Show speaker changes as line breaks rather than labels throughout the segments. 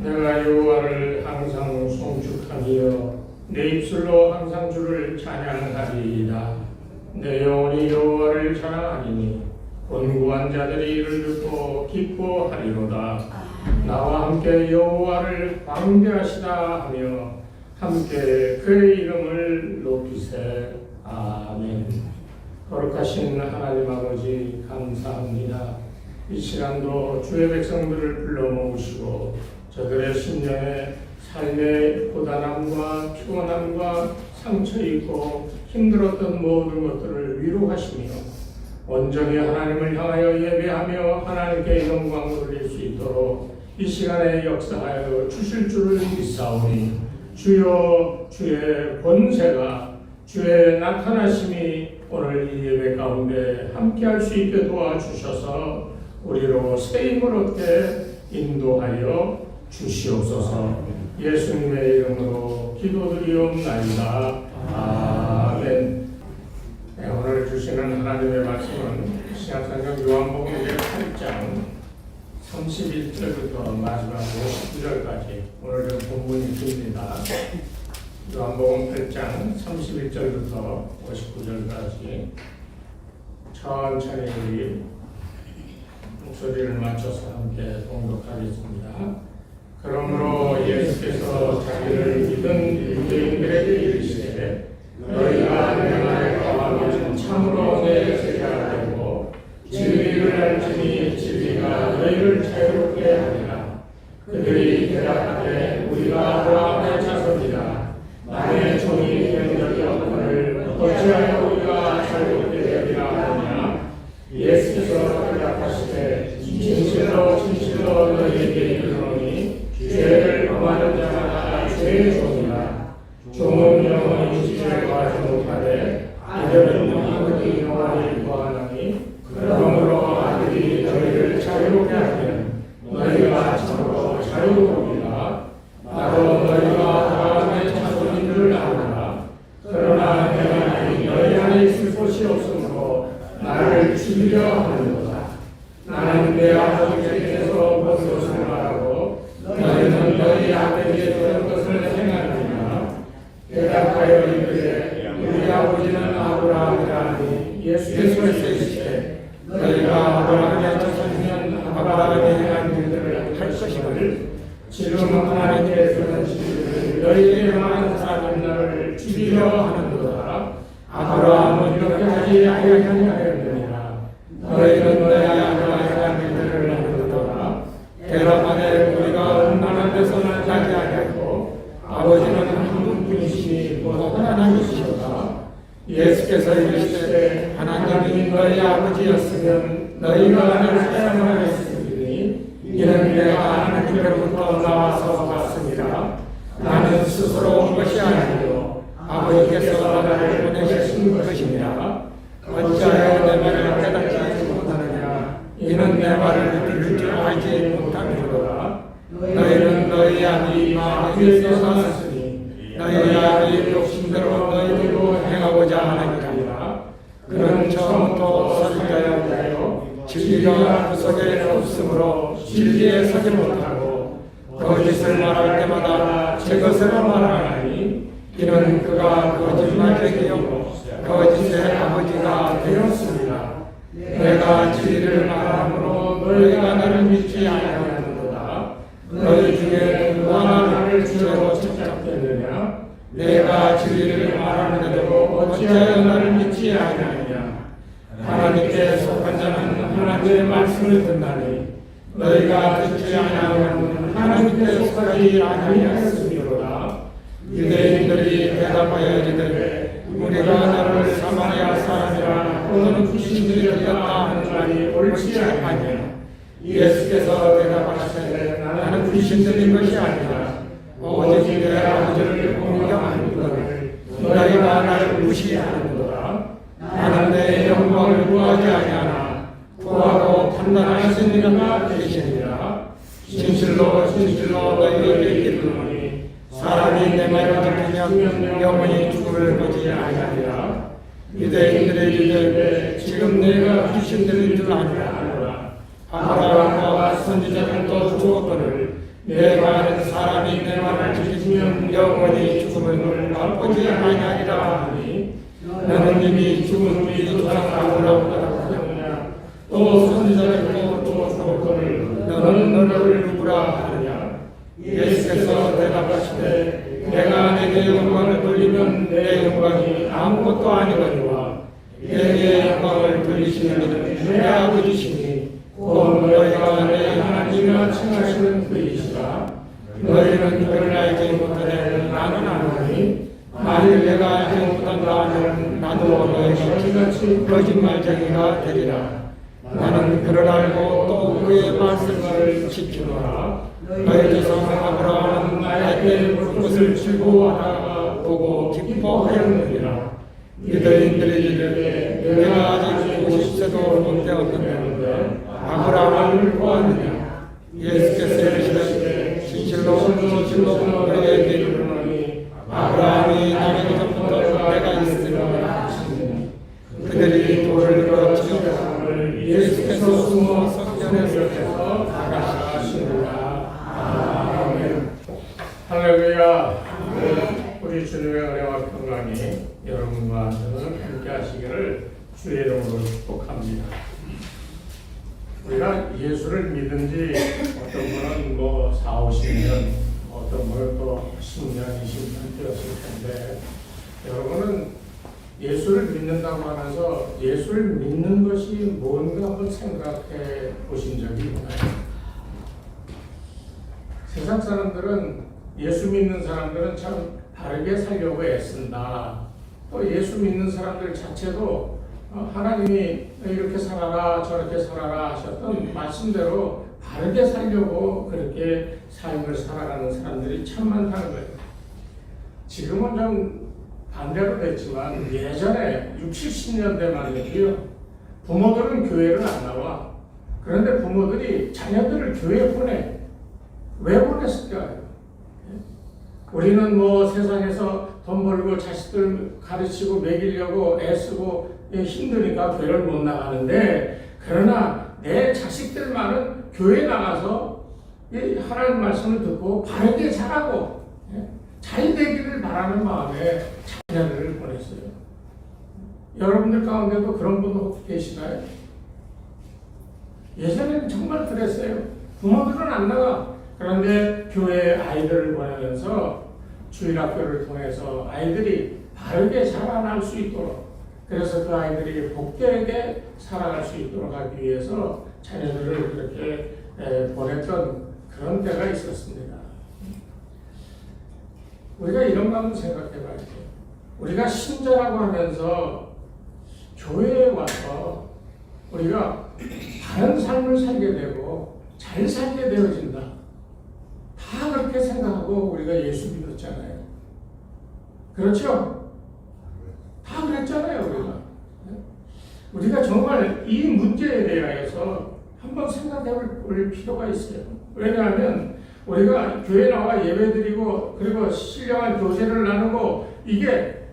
내가 여호와를 항상 송축하며 내 입술로 항상 주를 찬양하리이다. 내 영혼이 여호와를 찬양하리니 곤고한 자들이 이를 듣고 기뻐하리로다. 나와 함께 여호와를 광대하시다 하며 함께 그의 이름을 높이세. 아멘. 거룩하신 하나님 아버지 감사합니다. 이 시간도 주의 백성들을 불러 모으시고 저들의 심령에 삶의 고단함과 피곤함과 상처 있고 힘들었던 모든 것들을 위로하시며 온전히 하나님을 향하여 예배하며 하나님께 영광을 돌릴 수 있도록 이 시간에 역사하여 주실 줄을 믿사오니 주여 주의 권세가 주의 나타나심이 오늘 이 예배 가운데 함께할 수 있게 도와주셔서 우리로 세임을 얻게 인도하여 주시옵소서. 예수님의 이름으로 기도드리옵나이다. 아멘. 네, 오늘 주시는 하나님의 말씀은 신약성경 요한복음 8장 31절부터 마지막 59절까지 오늘은 본문이 깁니다. 요한복음 8장 31절부터 59절까지 천천히 우리 목소리를 맞춰서 함께 봉독하겠습니다. 그러므로 예수께서 자기를 믿은 유대인들에게 이르시되 너희가 내 말에 거하면 참으로 내 제자가 되고 진리를 알지니 진리가 너희를 자유롭게 하리라. 그들이 대답하되 우리가 아브라함의 자손이라. 만일 종이 된 적이 없거늘 어찌하여 우리가 자유롭게 되리라 하느냐. 예수께서 대답하시되 진실로 진실로 너희에게 이르노니 죄를 범하는 자마다 죄의 종이라. 종은 영원히 지혜를 구하지 못하되 아들은 아버지 영원히 구하나니 그러므로 아들이 너희를 자유롭게 하면 너희가 참으로 자유로우리라. 나도 너희가 아브라함의 자손인 줄 아노라. 그러나 내가 너희 안에 있을 곳이 없으므로 나를 죽이려 하는도다. 나는 내 아버지께서 본 것을 말하고 너희는 너희 아버지의 그런 것을 행하느냐. 대답하여 이르되 우리 아버지는 아브라함이라니. 예수께서 이르시되 너희가 아브라함의 자손이면 아브라함이 행한 일들을 할 것이거늘 지금 하나님께서는 진리를 너희에게 행한 사람은 너를 죽이려 하는도다. 아브라함은 이렇게 하지 아니하였느니라. 너희는 너희 아버지가 행한 일들을 하는도다. 대답하되 우리가 음란한 데서는 자지 아니하고 아버지는 한 분뿐이시니 곧 하나님이시로다. 예수께서 이르시되 하나님이 너희 아버지였으면 너희가 나를 사랑하였으리니 이는 내가 하나님께로부터 나와서 왔습니다. 나는 스스로 온 것이 아니요 아버지께서 나를 보내신 것입니다. 어찌하여 내 말을 깨닫지 못하느냐. 이는 내 말을 들을 줄 알지 못함이로다. 너희는 너희 아비 마귀에서 났으니 너희 아비 욕심대로 너희들로 행하고자 하느니라. 그는 처음부터 선지자였나요. 진리가 그 속에 없으므로 진리에 서지 못하고 거짓을 말할 때마다 제 것으로 말하나니 이는 그가 거짓말쟁이요 거짓의 아버지가 되었습니다. 내가 진리를 말함으로 너희가 나를 믿지 아니하는도다. 너희 중에 누가 나를 주로 착잡했느냐. 내가 진리를 말하는데도 어찌하여 나를 믿지 아니하느냐. 하나님께 속한 자는 하나님의 말씀을 듣나니 너희가 듣지 아니하면 하나님께 속하지 아니하였으므로다. 유대인들이 대답하여 이르되 우리가 너를 사마리아 사람이라 또는 귀신들이 들렸다 하는 말이 옳지 아니하냐. 예수께서 대답하시되 나는 귀신들인 것이 아니라 오직 내 아버지를 공경하는거늘 너희가 나를 무시하는도다. 나는 내 영광을 구하지 아니하나 구하고 판단하시는 이가 계시니라. 진실로 진실로 너희에게 이르노니 사람이 내 말을 들으면 영원히 죽음을 보지 아니하리라. 유대인들의 이르되 지금 내가 귀신들인 줄 아노라. 아브라함과 선지자들도 죽었거늘 내 말은
만일 내 말을 지키시면 영원히 죽음을 맛보지 아니하리라 하니 너는 이미 죽음이 도착하노라고 하느냐 또 선지자들도 또 조건을 너는 너를 누구라 하느냐 예수께서 대답하시되 내가 내게 영광을 돌리면 내 영광이 아무것도 아니거니와 내게 영광을 돌리시는 이는 내 아버지시니 곧 너희가 내 하나님이라 칭하시는 그이시라. 너희는 그를 알지 못하되 나는 아노니 만일 내가 알지 못한다 하면 나도 너희가 이같이 거짓말쟁이가 되리라. 나는 그를 알고 또 그의 말씀을 지키노라. 너희 조상 아브라함은 나의 때 불꽃을 즐거워하다가 보고 기뻐하였느니라. 유대인들이 이르되 내가 아직 50세도 못 되었는데 아브라함을 보았느냐. 예수께서 이르시되 진실로 너희에게 이르노니 아브라함이 나기 전부터 내가 있으리라 하시니 그들이 돌을 들어 치었다. 예수께서 숨어 성전에서 나가시니라. 아멘.
할렐루야. 우리 주님의 은혜와 평강이 여러분과 저는 함께 하시기를 주의 이름으로 축복합니다. 우리가 예수를 믿은 지 어떤 분은 4, 50년, 어떤 분은 또 10년, 20년 되었을 텐데 여러분은 예수를 믿는다고 하면서 예수를 믿는 것이 뭔가 한번 생각해 보신 적이 있나요? 세상 사람들은 예수 믿는 사람들은 참 바르게 살려고 애쓴다. 또 예수 믿는 사람들 자체도 하나님이 이렇게 살아라 저렇게 살아라 하셨던 말씀대로 바르게 살려고 그렇게 삶을 살아가는 사람들이 참 많다는 거예요. 지금은 좀 반대로 됐지만 예전에 60, 70년대만 해도요. 부모들은 교회를 안 나와. 그런데 부모들이 자녀들을 교회에 보내. 왜 보냈을까요? 우리는 세상에서 돈 벌고 자식들 가르치고 먹이려고 애쓰고 힘드니까 교회를 못 나가는데 그러나 내 자식들만은 교회 나가서 하나님 말씀을 듣고 바르게 자라고 잘 되기를 바라는 마음에 자녀들을 보냈어요. 여러분들 가운데도 그런 분 혹시 계시나요? 예전에는 정말 그랬어요. 부모들은 안 나가. 그런데 교회에 아이들을 보내면서 주일학교를 통해서 아이들이 바르게 자라날 수 있도록 그래서 그 아이들이 복되게 살아갈 수 있도록 하기 위해서 자녀들을 그렇게 보냈던 그런 때가 있었습니다. 우리가 이런 거 한번 생각해 봐야 돼요. 우리가 신자라고 하면서 교회에 와서 우리가 바른 삶을 살게 되고 잘 살게 되어진다. 다 그렇게 생각하고 우리가 예수 믿었잖아요. 그렇죠? 다 그랬잖아요, 우리가 정말 이 문제에 대해서 한번 생각해 볼 필요가 있어요. 왜냐하면 우리가 교회 나와 예배드리고 그리고 신령한 교제를 나누고 이게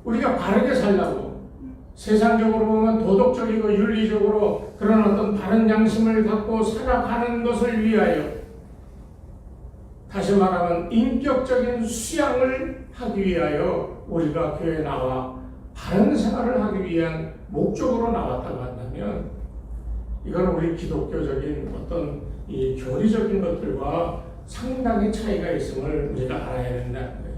우리가 바르게 살라고 세상적으로 보면 도덕적이고 윤리적으로 그런 어떤 바른 양심을 갖고 살아가는 것을 위하여 다시 말하면 인격적인 수양을 하기 위하여 우리가 교회에 나와 바른 생활을 하기 위한 목적으로 나왔다고 한다면 이건 우리 기독교적인 어떤 이 교리적인 것들과 상당히 차이가 있음을 우리가 알아야 된다는 거예요.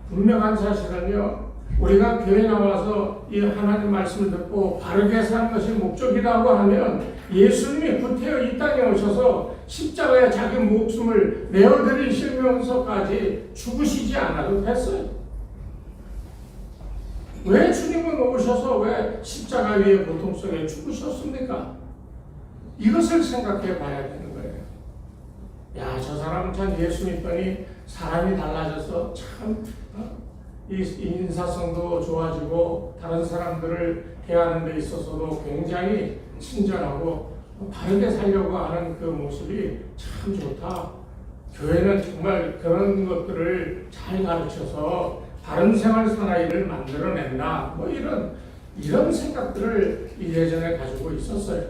분명한 사실은요. 우리가 교회에 나와서 이 하나님 말씀을 듣고 바르게 사는 것이 목적이라고 하면 예수님이 구태여 이 땅에 오셔서 십자가에 자기 목숨을 내어드리시면서까지 죽으시지 않아도 됐어요. 왜 주님은 오셔서 왜 십자가 위에 고통 속에 죽으셨습니까? 이것을 생각해 봐야 되는 거예요. 야, 저 사람은 참 예수 믿더니 사람이 달라져서 참 이 인사성도 좋아지고 다른 사람들을 대하는 데 있어서도 굉장히 친절하고 바르게 살려고 하는 그 모습이 참 좋다. 교회는 정말 그런 것들을 잘 가르쳐서 바른 생활 사나이를 만들어낸다. 이런 생각들을 예전에 가지고 있었어요.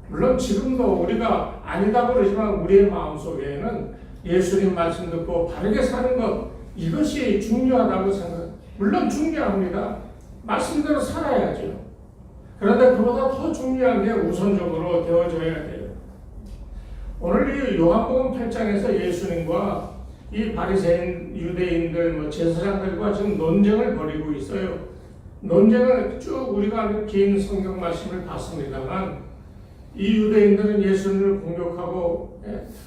물론 지금도 우리가 아니다고 그러지만 우리의 마음속에는 예수님 말씀 듣고 바르게 사는 것, 이것이 중요하다고 생각합니다. 물론 중요합니다. 말씀대로 살아야죠. 그런데 그보다 더 중요한 게 우선적으로 되어져야 돼요. 오늘 이 요한복음 8장에서 예수님과 이 바리새인 유대인들 제사장들과 지금 논쟁을 벌이고 있어요. 논쟁을 쭉 우리가 긴 성경 말씀을 봤습니다만 이 유대인들은 예수님을 공격하고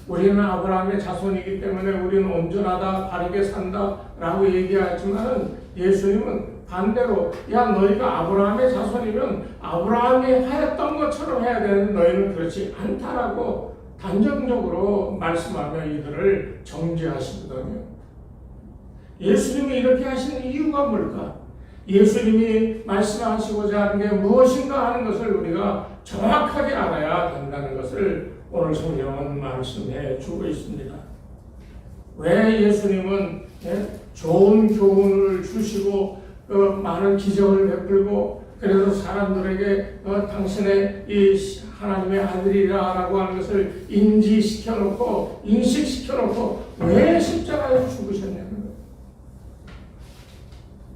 우리는 아브라함의 자손이기 때문에 우리는 온전하다, 바르게 산다 라고 얘기하지만 예수님은 반대로 야 너희가 아브라함의 자손이면 아브라함이 하였던 것처럼 해야 되는데 너희는 그렇지 않다라고 단정적으로 말씀하며 이들을 정죄하시거든요. 예수님이 이렇게 하시는 이유가 뭘까? 예수님이 말씀하시고자 하는 게 무엇인가 하는 것을 우리가 정확하게 알아야 된다는 것을 오늘 성경은 말씀해 주고 있습니다. 왜 예수님은 좋은 교훈을 주시고 많은 기적을 베풀고 그래서 사람들에게 당신의 이 하나님의 아들이라고 하는 것을 인지시켜놓고 인식시켜놓고 왜 십자가에 죽으셨냐는 거예요.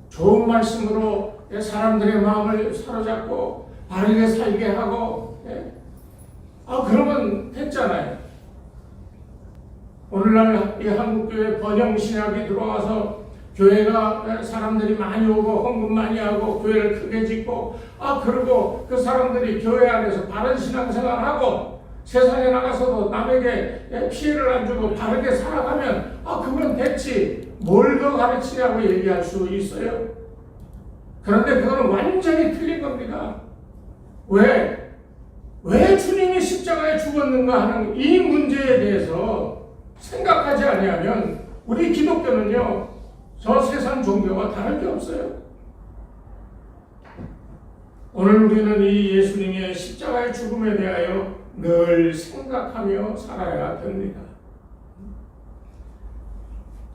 좋은 말씀으로 사람들의 마음을 사로잡고 바르게 살게 하고 그러면 됐잖아요. 오늘날 이 한국교회 번영신학이 들어와서 교회가 사람들이 많이 오고 헌금 많이 하고 교회를 크게 짓고 그리고 그 사람들이 교회 안에서 바른 신앙생활하고 세상에 나가서도 남에게 피해를 안 주고 바르게 살아가면 그건 됐지 뭘 더 가르치냐고 얘기할 수 있어요. 그런데 그건 완전히 틀린 겁니다. 왜 주님이 십자가에 죽었는가 하는 이 문제에 대해서 생각하지 아니하면 우리 기독교는요 저 세상 종교와 다를 게 없어요. 오늘 우리는 이 예수님의 십자가의 죽음에 대하여 늘 생각하며 살아야 됩니다.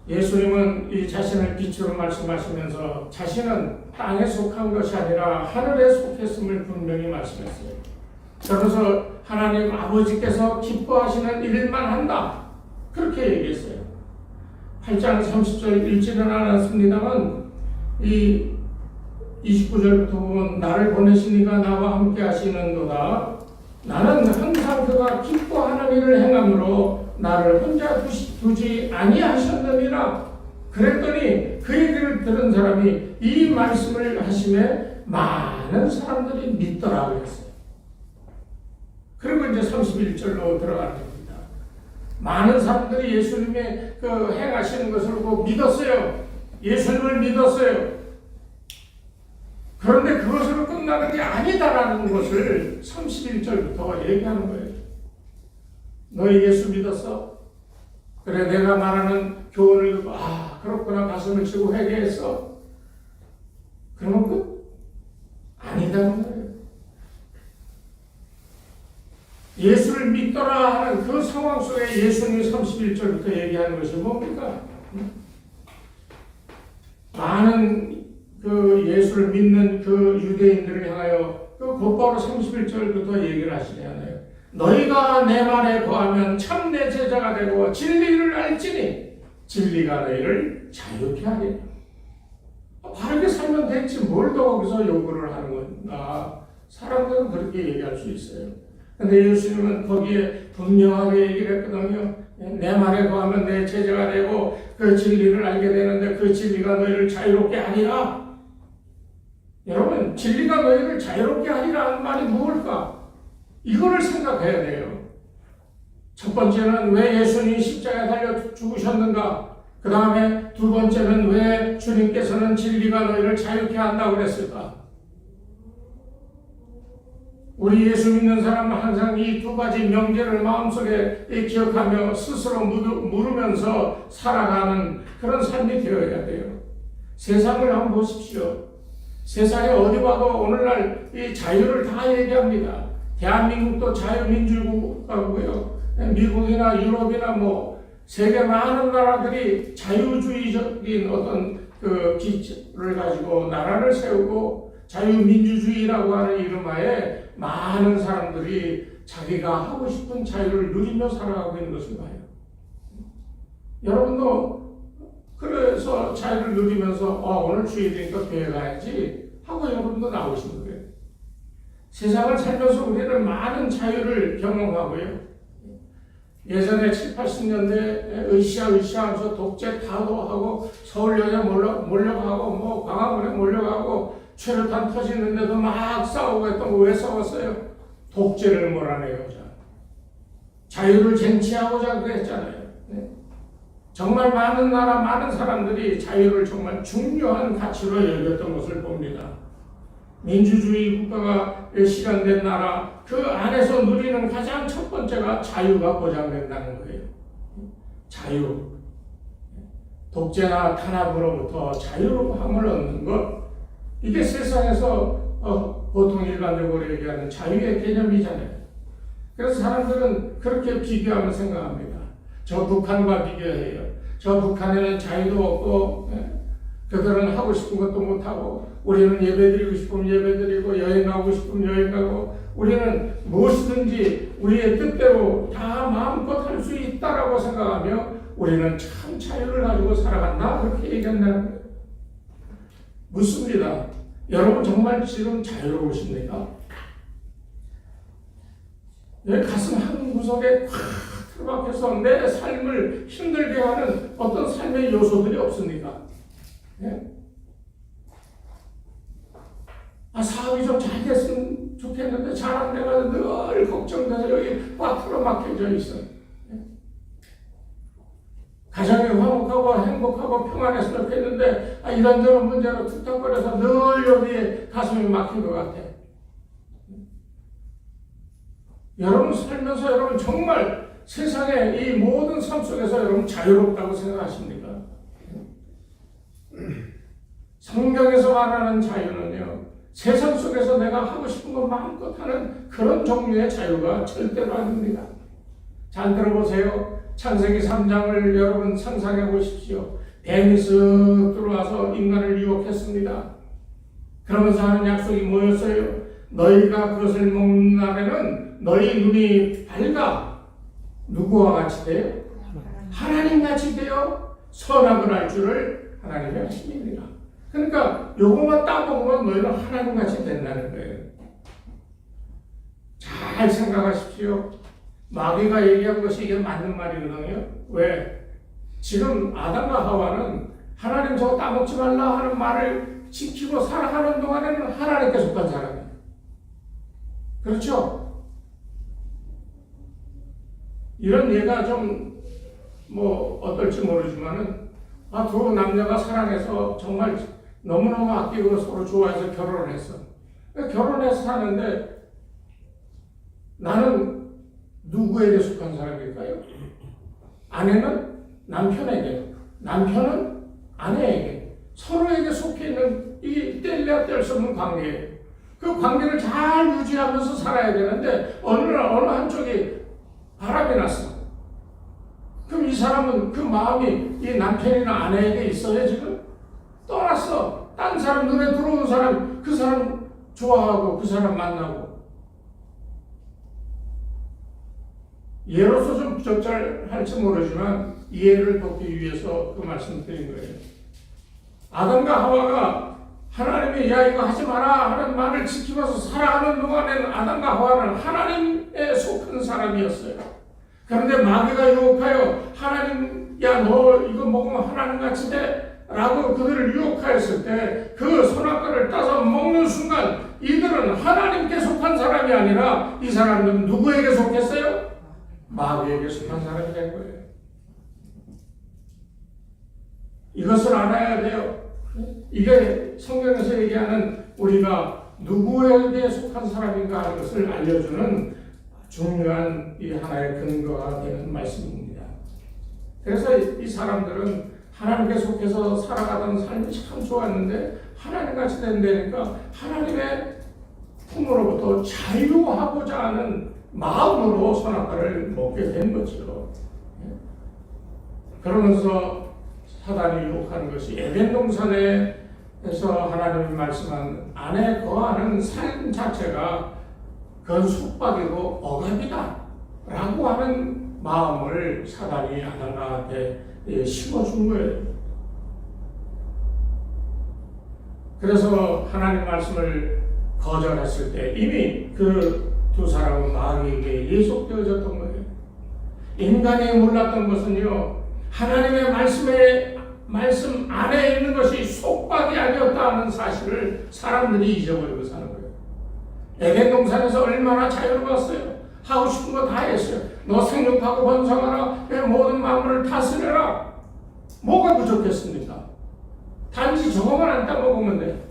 예수님은 이 자신을 빛으로 말씀하시면서 자신은 땅에 속한 것이 아니라 하늘에 속했음을 분명히 말씀했어요. 그래서 하나님 아버지께서 기뻐하시는 일만 한다. 그렇게 얘기했어요. 8장 30절 읽지는 않았습니다만 이 29절부터 보면 나를 보내신 이가 나와 함께 하시는도다. 나는 항상 그가 기뻐하는 일을 행함으로 나를 혼자 두지 아니하셨느니라. 그랬더니 그 얘기를 들은 사람이 이 말씀을 하심에 많은 사람들이 믿더라고 했어요. 그리고 이제 31절로 들어가는 겁니다. 많은 사람들이 예수님의 그 행하시는 것을 보고 믿었어요. 예수님을 믿었어요. 그런데 그것으로 끝나는 게 아니다라는 것을 31절부터 얘기하는 거예요. 너희 예수 믿었어? 그래 내가 말하는 교훈을 듣고 그렇구나 가슴을 치고 회개했어? 그러면 끝? 아니다는 거예요. 예수를 믿더라 하는 그 상황 속에 예수님이 31절부터 얘기하는 것이 뭡니까? 많은 그 예수를 믿는 그 유대인들을 향하여 그 곧바로 31절부터 얘기를 하시잖아요. 너희가 내 말에 거하면 참 내 제자가 되고 진리를 알지니 진리가 너희를 자유케 하리라. 바르게 살면 됐지 뭘 더 거기서 요구를 하는 건가? 사람들은 그렇게 얘기할 수 있어요. 근데 예수님은 거기에 분명하게 얘기를 했거든요. 내 말에 거하면 내 제자가 되고 그 진리를 알게 되는데 그 진리가 너희를 자유롭게 하리라. 여러분 진리가 너희를 자유롭게 하리라 하는 말이 뭘까? 이거를 생각해야 돼요. 첫 번째는 왜 예수님이 십자가에 달려 죽으셨는가? 그 다음에 두 번째는 왜 주님께서는 진리가 너희를 자유케 한다고 그랬을까? 우리 예수 믿는 사람은 항상 이 두 가지 명제를 마음속에 기억하며 스스로 물으면서 살아가는 그런 삶이 되어야 돼요. 세상을 한번 보십시오. 세상에 어디 봐도 오늘날 이 자유를 다 얘기합니다. 대한민국도 자유민주국이고요. 미국이나 유럽이나 세계 많은 나라들이 자유주의적인 어떤 그 기초를 가지고 나라를 세우고 자유민주주의라고 하는 이름하에 많은 사람들이 자기가 하고 싶은 자유를 누리며 살아가고 있는 것을 봐요. 여러분도 그래서 자유를 누리면서 오늘 주일이니까 교회 가야지 하고 여러분도 나오신 거예요. 세상을 살면서 우리는 많은 자유를 경험하고요. 예전에 7, 80년대 으쌰으쌰하면서 독재 타도하고 서울역에 몰려가고 뭐 광화문에 몰려가고 최루탄 터지는데도 막 싸우고 했던 거 왜 싸웠어요? 독재를 몰아내고자, 자유를 쟁취하고자 그랬잖아요. 네? 정말 많은 나라, 많은 사람들이 자유를 정말 중요한 가치로 여겼던 것을 봅니다. 민주주의 국가가 실현된 나라, 그 안에서 누리는 가장 첫 번째가 자유가 보장된다는 거예요. 자유. 독재나 탄압으로부터 자유함을 얻는 것. 이게 세상에서 보통 일반적으로 얘기하는 자유의 개념이잖아요. 그래서 사람들은 그렇게 비교하며 생각합니다. 저 북한과 비교해요. 저 북한에는 자유도 없고, 그들은 하고 싶은 것도 못하고, 우리는 예배드리고 싶으면 예배드리고, 여행 가고 싶으면 여행 가고, 우리는 무엇이든지 우리의 뜻대로 다 마음껏 할 수 있다라고 생각하며, 우리는 참 자유를 가지고 살아간다. 그렇게 얘기한다는 거예요. 묻습니다. 여러분 정말 지금 자유로우십니까? 내 가슴 한 구석에 콱 틀어박혀서 내 삶을 힘들게 하는 어떤 삶의 요소들이 없습니까? 네? 사업이 좀 잘 됐으면 좋겠는데 잘 안 돼가지고 늘 걱정돼서 여기 꽉 틀어막혀져 있어요. 네? 가정이 화목하고 행복하고 평안했으면 좋겠는데 이런저런 문제로 툭탁거려서 늘 여기에 가슴이 막힌 것 같아. 여러분 살면서 여러분 정말 세상의 이 모든 삶 속에서 여러분 자유롭다고 생각하십니까? 성경에서 말하는 자유는요, 세상 속에서 내가 하고 싶은 것 마음껏 하는 그런 종류의 자유가 절대로 아닙니다. 잘 들어보세요. 창세기 3장을 여러분 상상해 보십시오. 뱀이 쓱 들어와서 인간을 유혹했습니다. 그러면서 하는 약속이 뭐였어요? 너희가 그것을 먹는 날에는 너희 눈이 밝아 누구와 같이 돼요? 하나님 같이 돼요. 선악을 알 줄을 하나님의 하심이니라. 그러니까 요것만 따먹으면 너희는 하나님 같이 된다는 거예요. 잘 생각하십시오. 마귀가 얘기한 것이 이게 맞는 말이거든요. 왜? 지금 아담과 하와는 하나님 저거 따먹지 말라 하는 말을 지키고 살아가는 동안에는 하나님께 속한 사람이에요. 그렇죠? 이런 예가 좀 어떨지 모르지만은 두 남녀가 사랑해서 정말 너무너무 아끼고 서로 좋아해서 결혼을 했어. 결혼해서 사는데 나는 누구에게 속한 사람일까요? 아내는 남편에게, 남편은 아내에게, 서로에게 속해 있는 이 뗄래야 뗄 수 없는 관계예요. 그 관계를 잘 유지하면서 살아야 되는데 어느 한쪽이 바람이 났어. 그럼 이 사람은 그 마음이 이 남편이나 아내에게 있어요 지금? 떠났어. 딴 사람, 눈에 들어오는 사람, 그 사람 좋아하고 그 사람 만나고. 예로서 좀 부적절할지 모르지만 이해를 돕기 위해서 그 말씀을 드린 거예요. 아담과 하와가 하나님이 야 이거 하지 마라 하는 말을 지키면서 살아가는 동안에는 아담과 하와는 하나님에 속한 사람이었어요. 그런데 마귀가 유혹하여 하나님 야 너 이거 먹으면 하나님같이 돼 라고 그들을 유혹하였을 때 그 선악과를 따서 먹는 순간 이들은 하나님께 속한 사람이 아니라 이 사람들은 누구에게 속했어요? 마귀에게 속한 사람이 된 거예요. 이것을 알아야 돼요. 이게 성경에서 얘기하는 우리가 누구에게 속한 사람인가 하는 것을 알려주는 중요한 이 하나의 근거가 되는 말씀입니다. 그래서 이 사람들은 하나님께 속해서 살아가던 삶이 참 좋았는데 하나님같이 된다니까 하나님의 품으로부터 자유하고자 하는 마음으로 선악과를 먹게 된 거죠. 그러면서 사단이 유혹하는 것이 에덴 동산에서 하나님이 말씀한 안에 거하는 삶 자체가 그건 속박이고 억압이다 라고 하는 마음을 사단이 아담한테 심어준 거예요. 그래서 하나님 말씀을 거절했을 때 이미 그 두 사람은 마귀에게 예속되어졌던 거예요. 인간이 몰랐던 것은요, 하나님의 말씀 안에 있는 것이 속박이 아니었다는 사실을 사람들이 잊어버리고 사는 거예요. 에덴 동산에서 얼마나 자유로웠어요. 하고 싶은 거 다 했어요. 너 생육하고 번성하라. 내 모든 만물을 다스려라. 뭐가 부족했습니까? 단지 저것만 안 따먹으면 돼.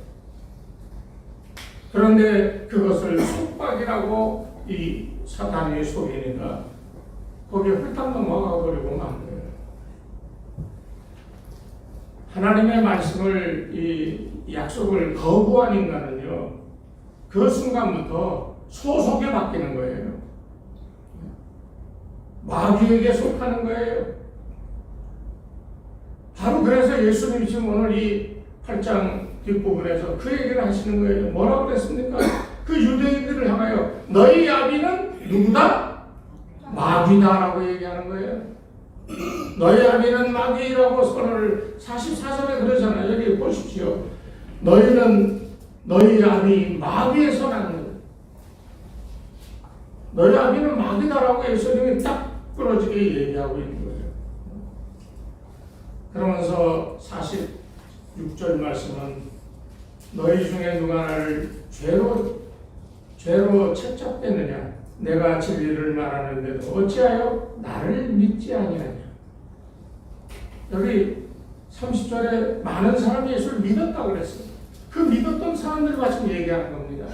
그런데 그것을 속박이라고 이 사탄이 속이니까 거기에 홀딱 넘어가 버리고 만 거예요. 하나님의 말씀을 이 약속을 거부한 인간은요, 그 순간부터 소속에 바뀌는 거예요. 마귀에게 속하는 거예요. 바로 그래서 예수님이 지금 오늘 이 8장 뒷부분에서 그 얘기를 하시는 거예요. 뭐라고 그랬습니까? 그 유대인들을 향하여 너희 아비는 누구다? 마귀다라고 얘기하는 거예요. 너희 아비는 마귀라고 선언을 44절에 그러잖아요. 여기 보십시오. 너희 아비 마귀에서 난 거예요. 너희 아비는 마귀다라고 예수님이 딱 부러지게 얘기하고 있는 거예요. 그러면서 46절 말씀은 너희 중에 누가 나를 죄로 책잡겠느냐? 내가 진리를 말하는데도 어찌하여 나를 믿지 아니하냐? 여기 30절에 많은 사람이 예수를 믿었다고 그랬어요. 그 믿었던 사람들과 지금 얘기하는 겁니다.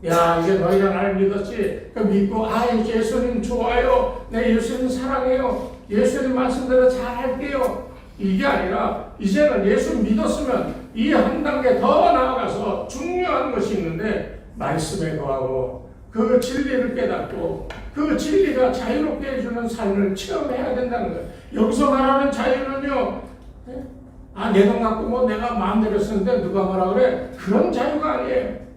야, 이제 너희가 나를 믿었지? 그 믿고, 예수님 좋아요. 내 예수님 사랑해요. 예수님 말씀대로 잘 할게요. 이게 아니라, 이제는 예수 믿었으면 이 한 단계 더 나아가서 중요한 것이 있는데, 말씀에 거하고, 그 진리를 깨닫고, 그 진리가 자유롭게 해주는 삶을 체험해야 된다는 거예요. 여기서 말하는 자유는요, 내 돈 갖고 뭐 내가 마음대로 쓰는데 누가 뭐라 그래? 그런 자유가 아니에요.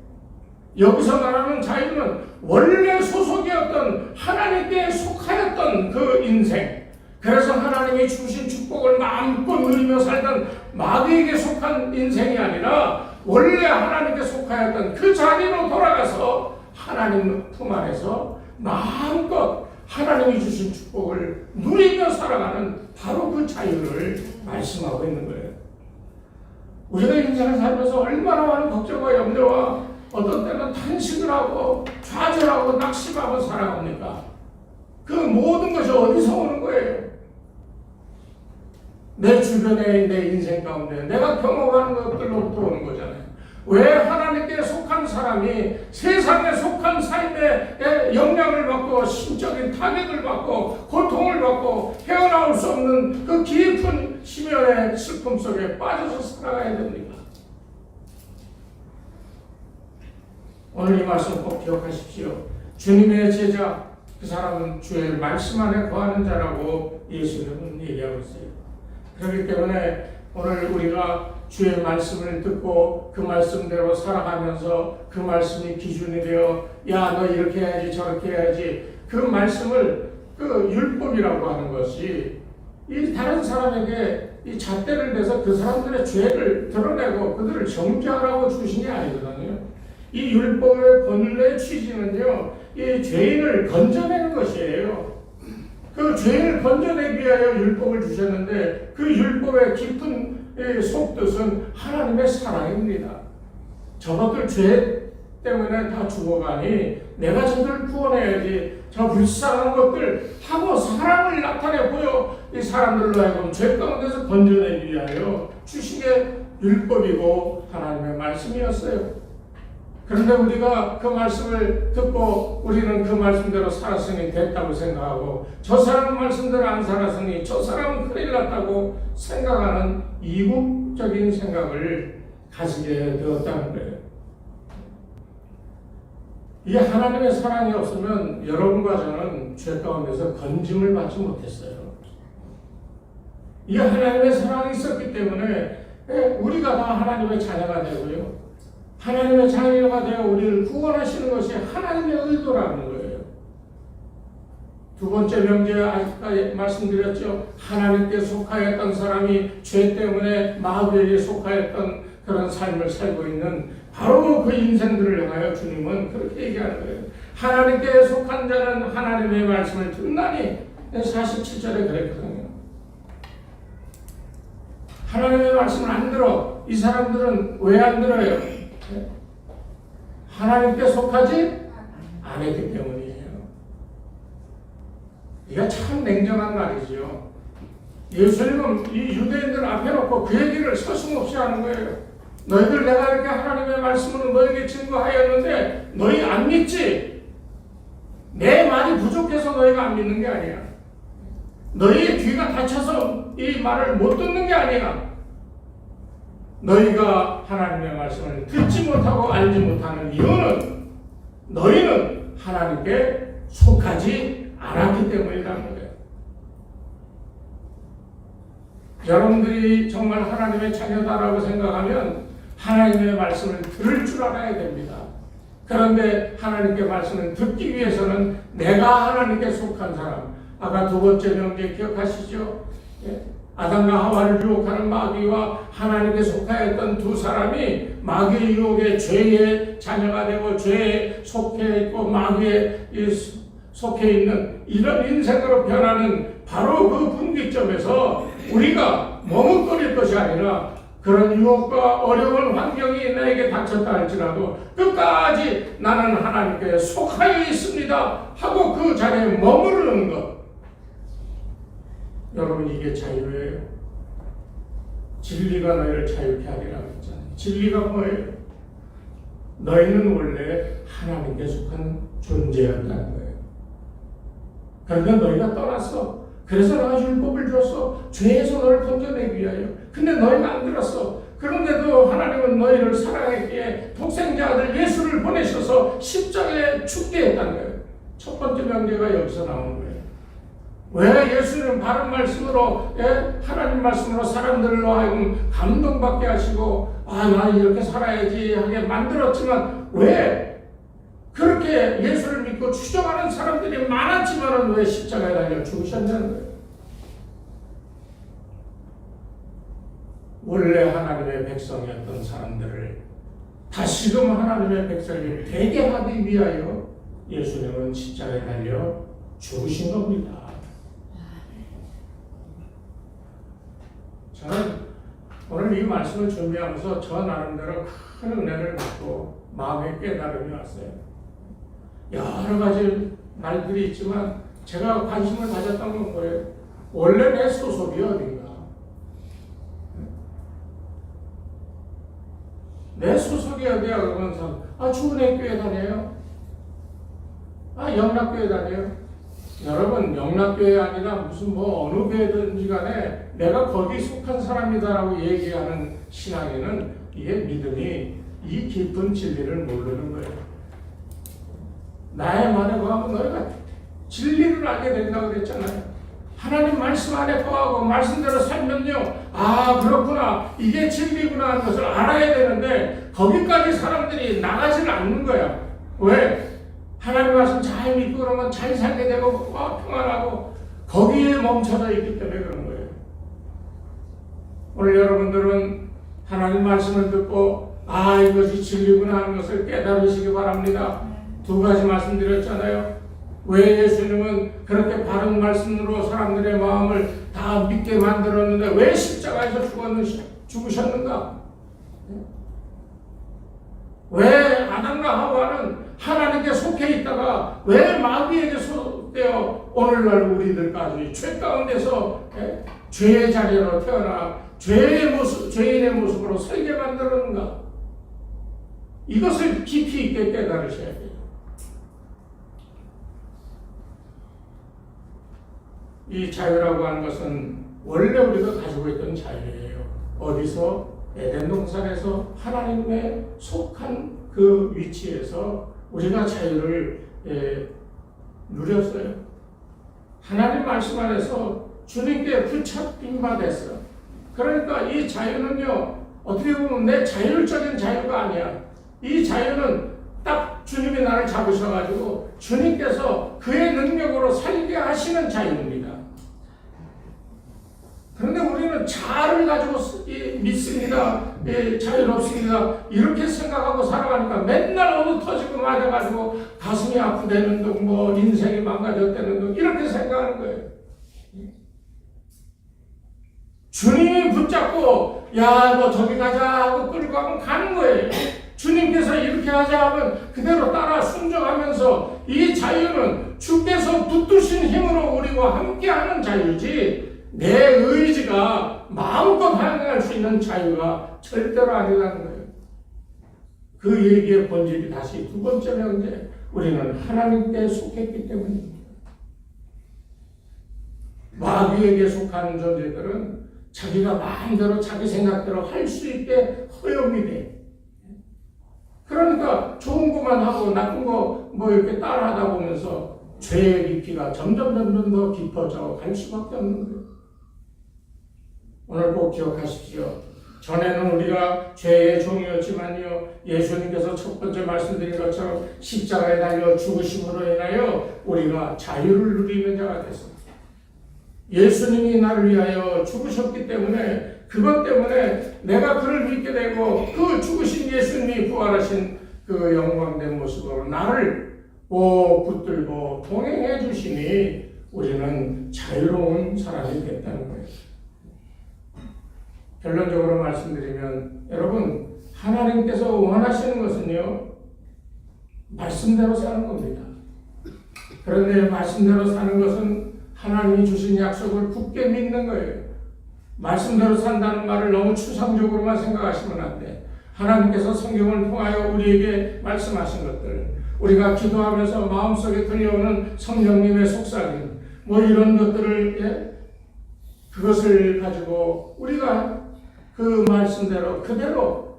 여기서 말하는 자유는 원래 소속이었던 하나님께 속하였던 그 인생, 그래서 하나님이 주신 축복을 마음껏 누리며 살던 마귀에게 속한 인생이 아니라 원래 하나님께 속하였던 그 자리로 돌아가서 하나님 품 안에서 마음껏 하나님이 주신 축복을 누리며 살아가는 바로 그 자유를 말씀하고 있는 거예요. 우리가 인생을 살면서 얼마나 많은 걱정과 염려와 어떤 때는 탄식을 하고 좌절하고 낙심하고 살아갑니까? 그 모든 것이 어디서 오는 거예요? 내 주변에 내 인생 가운데 내가 경험하는 것들로부터 오는 거잖아요. 왜 하나님께 속한 사람이 세상에 속한 삶에 영향을 받고 심적인 타격을 받고 고통을 받고 헤어나올 수 없는 그 깊은 심연의 슬픔 속에 빠져서 살아가야 됩니까? 오늘 이 말씀 꼭 기억하십시오. 주님의 제자, 그 사람은 주의 말씀 안에 거하는 자라고 예수님은 얘기하고 있어요. 그렇기 때문에 오늘 우리가 주의 말씀을 듣고 그 말씀대로 살아가면서 그 말씀이 기준이 되어 너 이렇게 해야지 저렇게 해야지, 그 말씀을 그 율법이라고 하는 것이 이 다른 사람에게 이 잣대를 대서 그 사람들의 죄를 드러내고 그들을 정죄하라고 주신 게 아니거든요. 이 율법의 본래 취지는요, 이 죄인을 건져내는 것이에요. 그 죄인을 건져내기 위하여 율법을 주셨는데 그 율법의 깊은 속뜻은 하나님의 사랑입니다. 저것들 죄 때문에 다 죽어가니 내가 저들을 구원해야지, 저 불쌍한 것들 하고 사랑을 나타내 보여 이 사람들로 하여금 죄 가운데서 건져내기 위하여 주신 게 율법이고 하나님의 말씀이었어요. 그런데 우리가 그 말씀을 듣고 우리는 그 말씀대로 살았으니 됐다고 생각하고, 저 사람 말씀대로 안 살았으니 저 사람은 큰일 났다고 생각하는 이국적인 생각을 가지게 되었다는 거예요. 이 하나님의 사랑이 없으면 여러분과 저는 죄 가운데서 건짐을 받지 못했어요. 이 하나님의 사랑이 있었기 때문에 우리가 다 하나님의 자녀가 되고요, 하나님의 자녀가 되어 우리를 구원하시는 것이 하나님의 의도라는 거예요. 두 번째 명제 아까 말씀드렸죠. 하나님께 속하였던 사람이 죄 때문에 마귀에게 속하였던 그런 삶을 살고 있는 바로 그 인생들을 향하여 주님은 그렇게 얘기하는 거예요. 하나님께 속한 자는 하나님의 말씀을 듣나니 47절에 그랬거든요. 하나님의 말씀을 안 들어. 이 사람들은 왜 안 들어요? 하나님께 속하지 않았기 때문이에요. 이게 참 냉정한 말이지요. 예수님은 이 유대인들 앞에 놓고 그 얘기를 서슴없이 하는 거예요. 너희들 내가 이렇게 하나님의 말씀으로 너에게 증거하였는데 너희 안 믿지? 내 말이 부족해서 너희가 안 믿는 게 아니야. 너희의 귀가 닫혀서 이 말을 못 듣는 게 아니야. 너희가 하나님의 말씀을 듣지 못하고 알지 못하는 이유는 너희는 하나님께 속하지 않았기 때문이라는 거예요. 여러분들이 정말 하나님의 자녀다라고 생각하면 하나님의 말씀을 들을 줄 알아야 됩니다. 그런데 하나님께 말씀을 듣기 위해서는 내가 하나님께 속한 사람, 아까 두 번째 명제 기억하시죠? 아담과 하와를 유혹하는 마귀와 하나님께 속하였던 두 사람이 마귀의 유혹에 죄의 자녀가 되고 죄에 속해 있고 마귀에 속해 있는 이런 인생으로 변하는 바로 그 분기점에서 우리가 머뭇거릴 것이 아니라 그런 유혹과 어려운 환경이 나에게 닥쳤다 할지라도 끝까지 나는 하나님께 속하여 있습니다 하고 그 자리에 머무르는 것. 여러분, 이게 자유예요. 진리가 너희를 자유케 하리라고 했잖아요. 진리가 뭐예요? 너희는 원래 하나님께 속한 존재였다는 거예요. 그러니까 너희가 떠났어. 그래서 내가 율법을 줬어. 죄에서 너를 건져내기 위하여. 근데 너희가 안 들었어. 그런데도 하나님은 너희를 사랑했기에 독생자 아들 예수를 보내셔서 십자가에 죽게 했다는 거예요. 첫 번째 명제가 여기서 나오는 거예요. 왜 예수는 바른 말씀으로, 하나님 말씀으로 사람들로 하여금 감동받게 하시고, 나는 이렇게 살아야지 하게 만들었지만, 왜 그렇게 예수를 믿고 추종하는 사람들이 많았지만은 왜 십자가에 달려 죽으셨냐는 거예요. 원래 하나님의 백성이었던 사람들을 다시금 하나님의 백성이 되게 하기 위하여 예수님은 십자가에 달려 죽으신 겁니다. 저는 오늘 이 말씀을 준비하면서 저 나름대로 큰 은혜를 받고 마음의 깨달음이 왔어요. 여러 가지 말들이 있지만 제가 관심을 가졌던 건 뭐예요? 원래 내 소속이 어딘가? 내 소속이 어디야? 그러면서 주은혜교회 다녀요? 영락교회 다녀요? 여러분, 영락교회 아니라 무슨 어느 교회든지 간에 내가 거기 속한 사람이다라고 얘기하는 신앙에는 이게 믿음이 이 깊은 진리를 모르는 거예요. 나의 말에 거하면 너희가 진리를 알게 된다고 그랬잖아요. 하나님 말씀 안에 거하고 말씀대로 살면요, 그렇구나, 이게 진리구나 하는 것을 알아야 되는데 거기까지 사람들이 나가지는 않는 거야. 왜? 하나님 말씀 잘 믿고 그러면 잘 살게 되고 평안하고 거기에 멈춰져 있기 때문에 그런 거예요. 오늘 여러분들은 하나님 말씀을 듣고 이것이 진리구나 하는 것을 깨달으시기 바랍니다. 두 가지 말씀드렸잖아요. 왜 예수님은 그렇게 바른 말씀으로 사람들의 마음을 다 믿게 만들었는데 왜 십자가에서 죽으셨는가? 왜 아담과 하와는 하나님께 속해 있다가 왜 마귀에게 속되어 오늘날 우리들까지 죄 가운데서 죄의 자리로 태어나 죄인의 모습으로 살게 만들었는가? 이것을 깊이 있게 깨달으셔야 돼요. 이 자유라고 하는 것은 원래 우리가 가지고 있던 자유예요. 어디서? 에덴 동산에서 하나님의 속한 그 위치에서 우리가 자유를 누렸어요. 하나님 말씀 안에서 주님께 붙잡힌 바 됐어요. 그러니까 이 자유는요, 어떻게 보면 내 자율적인 자유가 아니야. 이 자유는 딱 주님이 나를 잡으셔가지고 주님께서 그의 능력으로 살게 하시는 자유입니다. 그런데 우리는 자아를 가지고 믿습니다. 자유롭습니다. 이렇게 생각하고 살아가니까 맨날 어느 터지고 맞아가지고 가슴이 아프다는 둥, 뭐 인생이 망가졌다는 둥 이렇게 생각하는 거예요. 주님이 붙잡고 야 너 저기 가자 하고 끌고 가면 가는 거예요. 주님께서 이렇게 하자 하면 그대로 따라 순종하면서 이 자유는 주께서 붙드신 힘으로 우리와 함께하는 자유지 내 의지가 마음껏 행할 수 있는 자유가 절대로 아니라는 거예요. 그 얘기의 본질이 다시 두 번째 명제 우리는 하나님께 속했기 때문입니다. 마귀에게 속한 존재들은 자기가 마음대로 자기 생각대로 할 수 있게 허용이 돼. 그러니까 좋은 것만 하고 나쁜 거 뭐 이렇게 따라하다 보면서 죄의 깊이가 점점 더 깊어져 갈 수밖에 없는 거예요. 오늘 꼭 기억하십시오. 전에는 우리가 죄의 종이었지만요, 예수님께서 첫 번째 말씀드린 것처럼 십자가에 달려 죽으심으로 인하여 우리가 자유를 누리는 자가 됐습니다. 예수님이 나를 위하여 죽으셨기 때문에 그것 때문에 내가 그를 믿게 되고 그 죽으신 예수님이 부활하신 그 영광된 모습으로 나를 붙들고 동행해 주시니 우리는 자유로운 사람이 됐다는 거예요. 결론적으로 말씀드리면 여러분 하나님께서 원하시는 것은요 말씀대로 사는 겁니다. 그런데 말씀대로 사는 것은 하나님이 주신 약속을 굳게 믿는 거예요. 말씀대로 산다는 말을 너무 추상적으로만 생각하시면 안 돼. 하나님께서 성경을 통하여 우리에게 말씀하신 것들, 우리가 기도하면서 마음속에 들려오는 성령님의 속삭임, 뭐 이런 것들을 그것을 가지고 우리가 그 말씀대로 그대로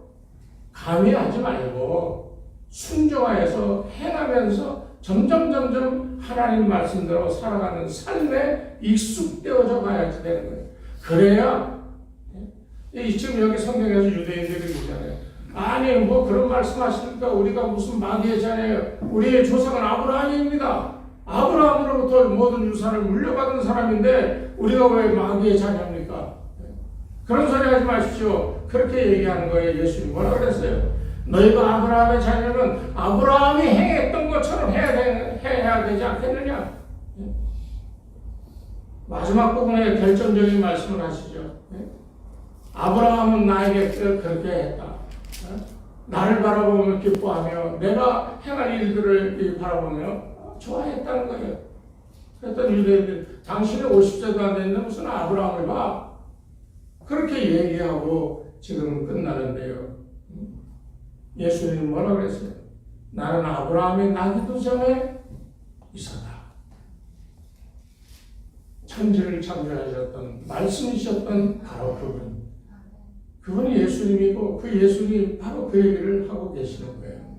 감히하지 말고 순종하여서 행하면서 점점 하나님 말씀대로 살아가는 삶에 익숙되어져 가야지 되는 거예요. 그래야 지금 여기 성경에서 유대인들이 있잖아요. 아니 뭐 그런 말씀하시니까 우리가 무슨 마귀의 자녀예요. 우리의 조상은 아브라함입니다. 아브라함으로부터 모든 유산을 물려받은 사람인데 우리가 왜 마귀의 자녀입니까? 그런 소리 하지 마십시오. 그렇게 얘기하는 거예요. 예수님 뭐라 그랬어요? 너희가 아브라함의 자녀는 아브라함이 행했던 것처럼 해야 되지 않겠느냐? 마지막 부분에 결정적인 말씀을 하시죠. 아브라함은 나에게 그렇게 했다. 나를 바라보며 기뻐하며 내가 행할 일들을 바라보며 좋아했다는 거예요. 그랬더니 유대인들 당신이 50세도 안 됐는데 무슨 아브라함을 봐? 그렇게 얘기하고 지금 끝나는데요. 예수님은 뭐라 그랬어요? 나는 아브라함이 나기도 전에 있었다. 천지를 창조하셨던 말씀이셨던 바로 그분이 예수님이고 그 예수님이 바로 그 얘기를 하고 계시는 거예요.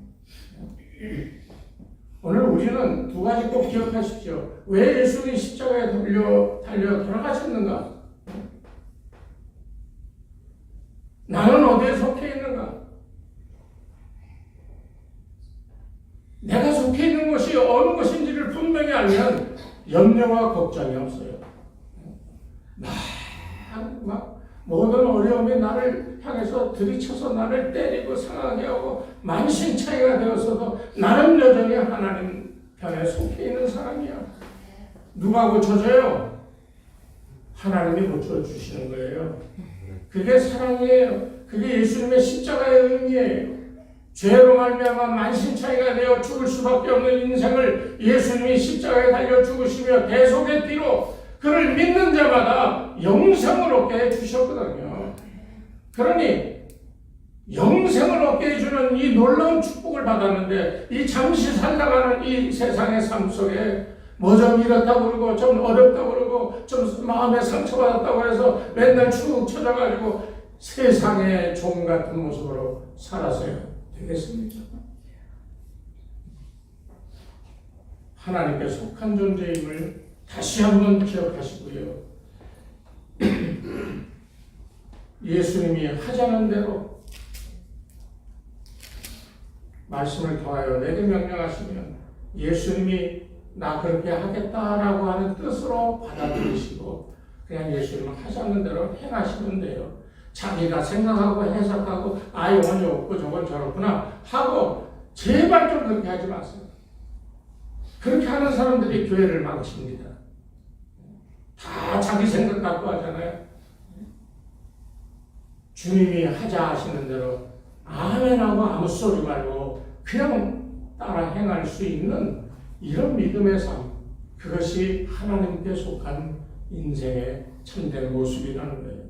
오늘 우리는 두 가지 꼭 기억하십시오. 왜 예수님이 십자가에 달려 돌아가셨는가? 나는 어디에 속해 있는가? 내가 속해 있는 것이 어느 것인지를 분명히 알면 염려와 걱정이 없어요. 막 모든 어려움이 나를 향해서 들이쳐서 나를 때리고 상하게 하고 만신창이가 되었어도 나는 여전히 하나님 편에 속해 있는 사람이야. 누가 고쳐줘요? 하나님이 고쳐주시는 거예요. 그게 사랑이에요. 그게 예수님의 십자가의 의미예요. 죄로 말미암아 만신창이가 되어 죽을 수밖에 없는 인생을 예수님이 십자가에 달려 죽으시며 대속의 피로 그를 믿는 자마다 영생을 얻게 해주셨거든요. 그러니 영생을 얻게 해주는 이 놀라운 축복을 받았는데 이 잠시 살다가는 이 세상의 삶 속에 뭐 좀 이렇다고 그러고 좀 어렵다고 그러고 좀 마음에 상처받았다고 해서 맨날 축 쳐져가지고 세상의 종 같은 모습으로 살아서요. 되겠습니까? 하나님께 속한 존재임을 다시 한번 기억하시고요. 예수님이 하자는 대로 말씀을 통하여 내게 명령하시면 예수님이 나 그렇게 하겠다라고 하는 뜻으로 받아들이시고 그냥 예수님은 하자는 대로 행하시면 돼요. 자기가 생각하고 해석하고 영혼이 없고 저건 저렇구나 하고 제발 좀 그렇게 하지 마세요. 그렇게 하는 사람들이 교회를 망칩니다. 다 자기 생각 갖고 하잖아요. 주님이 하자 하시는 대로 아멘하고 아무 소리 말고 그냥 따라 행할 수 있는 이런 믿음의 삶, 그것이 하나님께 속한 인생의 참된 모습이라는 거예요.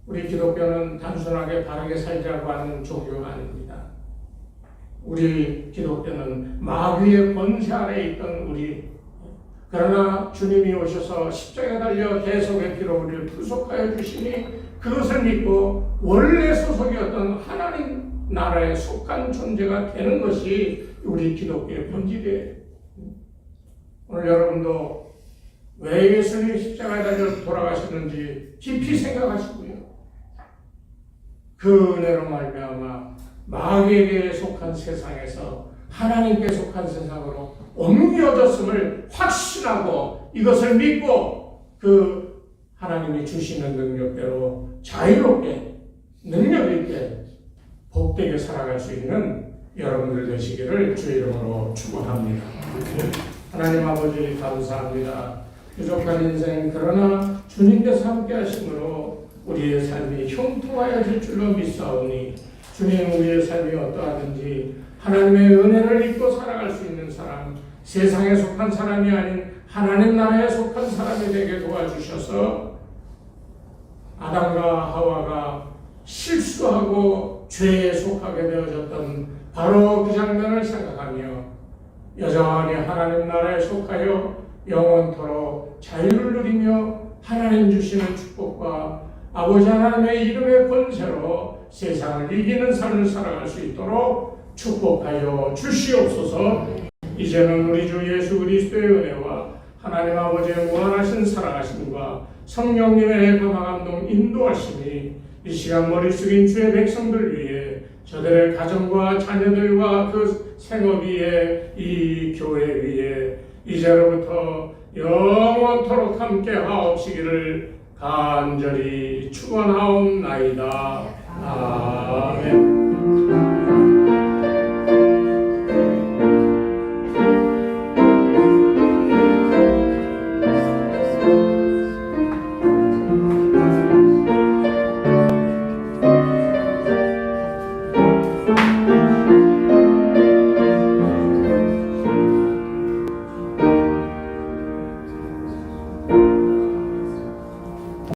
우리 기독교는 단순하게 바르게 살자고 하는 종교가 아닙니다. 우리 기독교는 마귀의 권세 아래 있던 우리, 그러나 주님이 오셔서 십자가에 달려 대속의 피로 우리를 구속하여 주시니 그것을 믿고 원래 소속이었던 하나님 나라에 속한 존재가 되는 것이 우리 기독교의 본질이에요. 오늘 여러분도 왜 예수님이 십자가에 달려 돌아가셨는지 깊이 생각하시고요. 그 은혜로 말미암아 마귀에게 속한 세상에서 하나님께 속한 세상으로 옮겨졌음을 확신하고 이것을 믿고 그 하나님이 주시는 능력대로 자유롭게 능력 있게 복되게 살아갈 수 있는 여러분들 되시기를 주의 이름으로 축원합니다. 하나님 아버지 감사합니다. 부족한 인생 그러나 주님께서 함께 하심으로 우리의 삶이 형통하여질 줄로 믿사오니 주님 우리의 삶이 어떠하든지 하나님의 은혜를 입고 살아갈 수 있는 사람, 세상에 속한 사람이 아닌 하나님 나라에 속한 사람이 되게 도와주셔서 아담과 하와가 실수하고 죄에 속하게 되어졌던 바로 그 장면을 생각하며 여전히 하나님 나라에 속하여 영원토록 자유를 누리며 하나님 주시는 축복과 아버지 하나님의 이름의 권세로 세상을 이기는 삶을 살아갈 수 있도록 축복하여 주시옵소서. 이제는 우리 주 예수 그리스도의 은혜와 하나님 아버지의 무한하신 사랑하심과 성령님의 감화감동 인도하심이 이 시간 머리 숙인 주의 백성들 위해 저들의 가정과 자녀들과 그 생업 위에 이 교회 위에 이제로부터 영원토록 함께 하옵시기를 간절히 축원하옵나이다. 아멘.